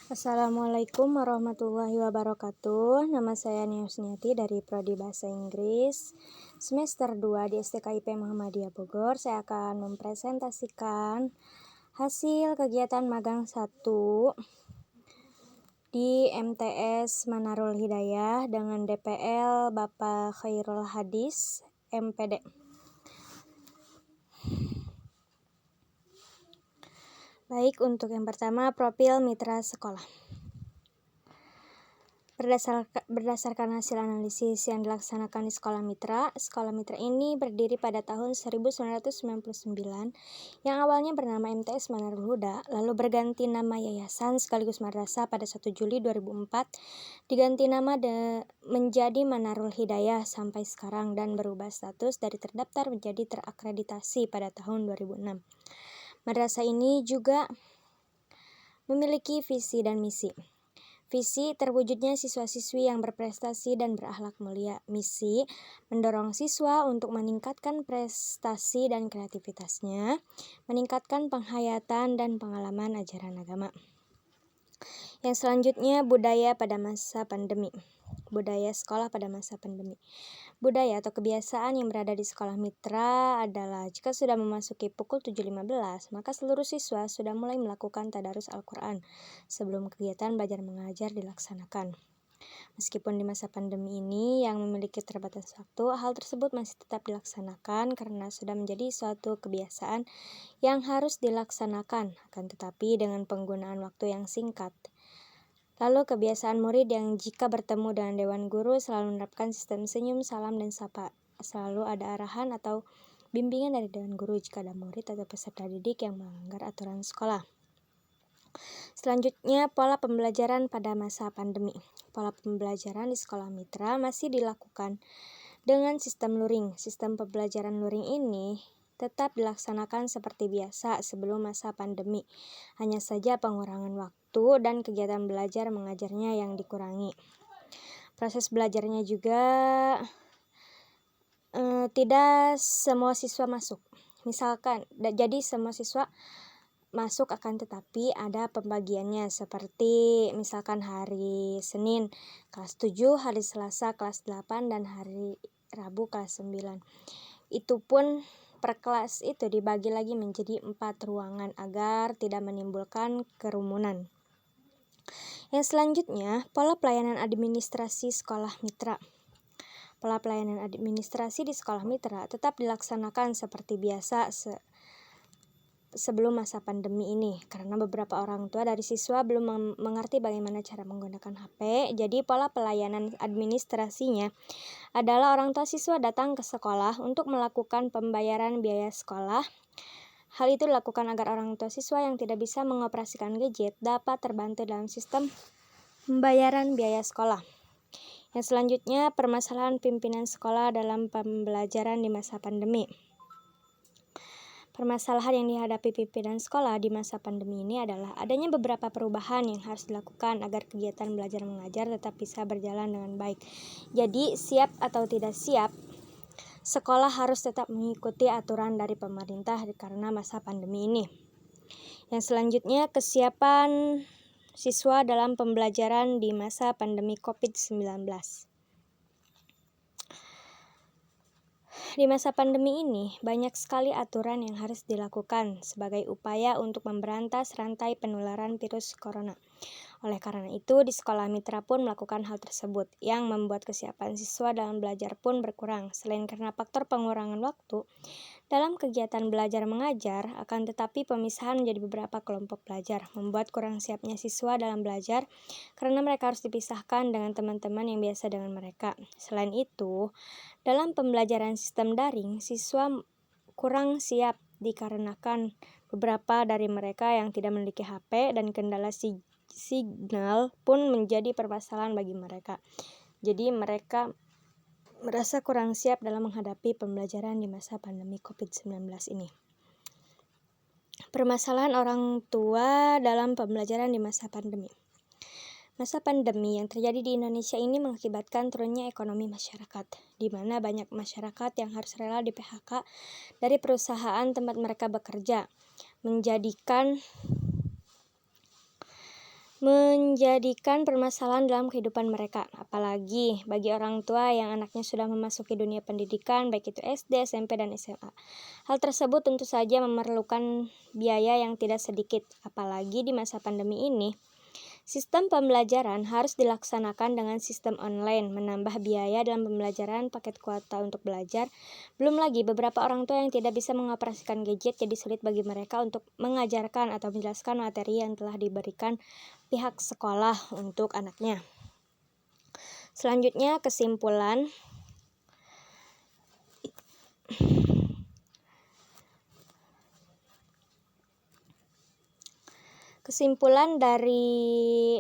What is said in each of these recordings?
Assalamualaikum warahmatullahi wabarakatuh. Nama saya Nia Husniati dari Prodi Bahasa Inggris semester 2 di STKIP Muhammadiyah Bogor. Saya akan mempresentasikan hasil kegiatan magang 1 di MTS Manarul Hidayah dengan DPL Bapak Khairul Hadis, MPD. Baik, untuk yang pertama, profil mitra sekolah. Berdasarkan hasil analisis yang dilaksanakan di Sekolah Mitra ini berdiri pada tahun 1999 yang awalnya bernama MTS Manarul Huda, lalu berganti nama yayasan sekaligus madrasah pada 1 Juli 2004, diganti nama menjadi Manarul Hidayah sampai sekarang dan berubah status dari terdaftar menjadi terakreditasi pada tahun 2006. Madrasah ini juga memiliki visi dan misi. Visi, terwujudnya siswa-siswi yang berprestasi dan berakhlak mulia. Misi, mendorong siswa untuk meningkatkan prestasi dan kreativitasnya, meningkatkan penghayatan dan pengalaman ajaran agama. Yang selanjutnya, budaya pada masa pandemi. Budaya sekolah pada masa pandemi. Budaya atau kebiasaan yang berada di sekolah mitra adalah jika sudah memasuki pukul 7.15, maka seluruh siswa sudah mulai melakukan tadarus Al-Quran sebelum kegiatan belajar mengajar dilaksanakan. Meskipun di masa pandemi ini yang memiliki terbatas waktu, hal tersebut masih tetap dilaksanakan karena sudah menjadi suatu kebiasaan yang harus dilaksanakan, akan tetapi dengan penggunaan waktu yang singkat. Lalu kebiasaan murid yang jika bertemu dengan Dewan Guru selalu menerapkan sistem senyum, salam, dan sapa. Selalu ada arahan atau bimbingan dari Dewan Guru jika ada murid atau peserta didik yang melanggar aturan sekolah. Selanjutnya, pola pembelajaran pada masa pandemi. Pola pembelajaran di sekolah mitra masih dilakukan dengan sistem luring. Sistem pembelajaran luring ini tetap dilaksanakan seperti biasa sebelum masa pandemi. Hanya saja pengurangan waktu dan kegiatan belajar mengajarnya yang dikurangi. Proses belajarnya juga tidak semua siswa masuk. Misalkan, jadi semua siswa masuk akan tetapi ada pembagiannya seperti misalkan hari Senin kelas 7, hari Selasa kelas 8, dan hari Rabu kelas 9. Itu pun per kelas itu dibagi lagi menjadi 4 ruangan agar tidak menimbulkan kerumunan. Yang selanjutnya, pola pelayanan administrasi sekolah mitra. Pola pelayanan administrasi di sekolah mitra tetap dilaksanakan seperti biasa sebelum masa pandemi ini, karena beberapa orang tua dari siswa belum mengerti bagaimana cara menggunakan HP. Jadi pola pelayanan administrasinya adalah orang tua siswa datang ke sekolah untuk melakukan pembayaran biaya sekolah. Hal itu dilakukan agar orang tua siswa yang tidak bisa mengoperasikan gadget dapat terbantu dalam sistem pembayaran biaya sekolah. Yang selanjutnya, permasalahan pimpinan sekolah dalam pembelajaran di masa pandemi. Permasalahan yang dihadapi pimpinan sekolah di masa pandemi ini adalah adanya beberapa perubahan yang harus dilakukan agar kegiatan belajar mengajar tetap bisa berjalan dengan baik. Jadi, siap atau tidak siap, sekolah harus tetap mengikuti aturan dari pemerintah karena masa pandemi ini. Yang selanjutnya, kesiapan siswa dalam pembelajaran di masa pandemi COVID-19. Di masa pandemi ini, banyak sekali aturan yang harus dilakukan sebagai upaya untuk memberantas rantai penularan virus corona. Oleh karena itu, di sekolah mitra pun melakukan hal tersebut, yang membuat kesiapan siswa dalam belajar pun berkurang. Selain karena faktor pengurangan waktu dalam kegiatan belajar mengajar, akan tetapi pemisahan menjadi beberapa kelompok belajar, membuat kurang siapnya siswa dalam belajar karena mereka harus dipisahkan dengan teman-teman yang biasa dengan mereka. Selain itu, dalam pembelajaran sistem daring, siswa kurang siap dikarenakan beberapa dari mereka yang tidak memiliki HP dan kendala signal pun menjadi permasalahan bagi mereka. Jadi mereka merasa kurang siap dalam menghadapi pembelajaran di masa pandemi COVID-19 ini. Permasalahan orang tua dalam pembelajaran di masa pandemi. Masa pandemi yang terjadi di Indonesia ini mengakibatkan turunnya ekonomi masyarakat, di mana banyak masyarakat yang harus rela di PHK dari perusahaan tempat mereka bekerja, menjadikan menjadikan permasalahan dalam kehidupan mereka, apalagi bagi orang tua yang anaknya sudah memasuki dunia pendidikan, baik itu SD, SMP, dan SMA. Hal tersebut tentu saja memerlukan biaya yang tidak sedikit, apalagi di masa pandemi ini. Sistem pembelajaran harus dilaksanakan dengan sistem online, menambah biaya dalam pembelajaran, paket kuota untuk belajar. Belum lagi beberapa orang tua yang tidak bisa mengoperasikan gadget, jadi sulit bagi mereka untuk mengajarkan atau menjelaskan materi yang telah diberikan pihak sekolah untuk anaknya. Selanjutnya, kesimpulan. Kesimpulan dari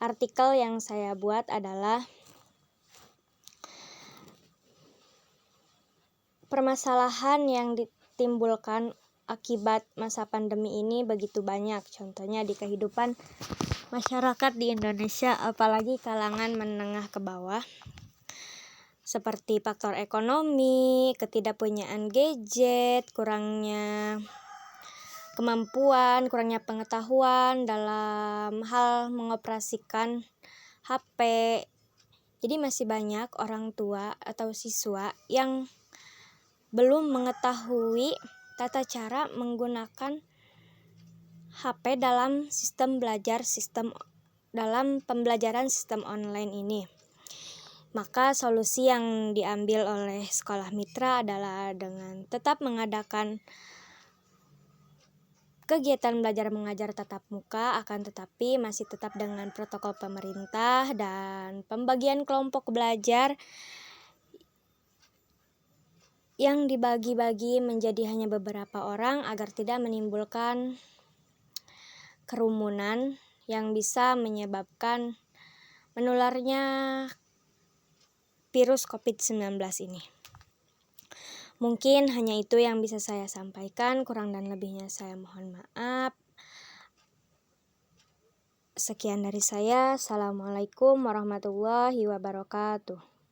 artikel yang saya buat adalah permasalahan yang ditimbulkan akibat masa pandemi ini begitu banyak. Contohnya di kehidupan masyarakat di Indonesia, apalagi kalangan menengah ke bawah, seperti faktor ekonomi, ketidakpunyaan gadget, kurangnya kemampuan, kurangnya pengetahuan dalam hal mengoperasikan HP. Jadi masih banyak orang tua atau siswa yang belum mengetahui tata cara menggunakan HP dalam dalam pembelajaran sistem online ini. Maka solusi yang diambil oleh sekolah mitra adalah dengan tetap mengadakan kegiatan belajar mengajar tatap muka, akan tetapi masih tetap dengan protokol pemerintah dan pembagian kelompok belajar yang dibagi-bagi menjadi hanya beberapa orang agar tidak menimbulkan kerumunan yang bisa menyebabkan menularnya virus COVID-19 ini. Mungkin hanya itu yang bisa saya sampaikan, kurang dan lebihnya saya mohon maaf. Sekian dari saya. Assalamualaikum warahmatullahi wabarakatuh.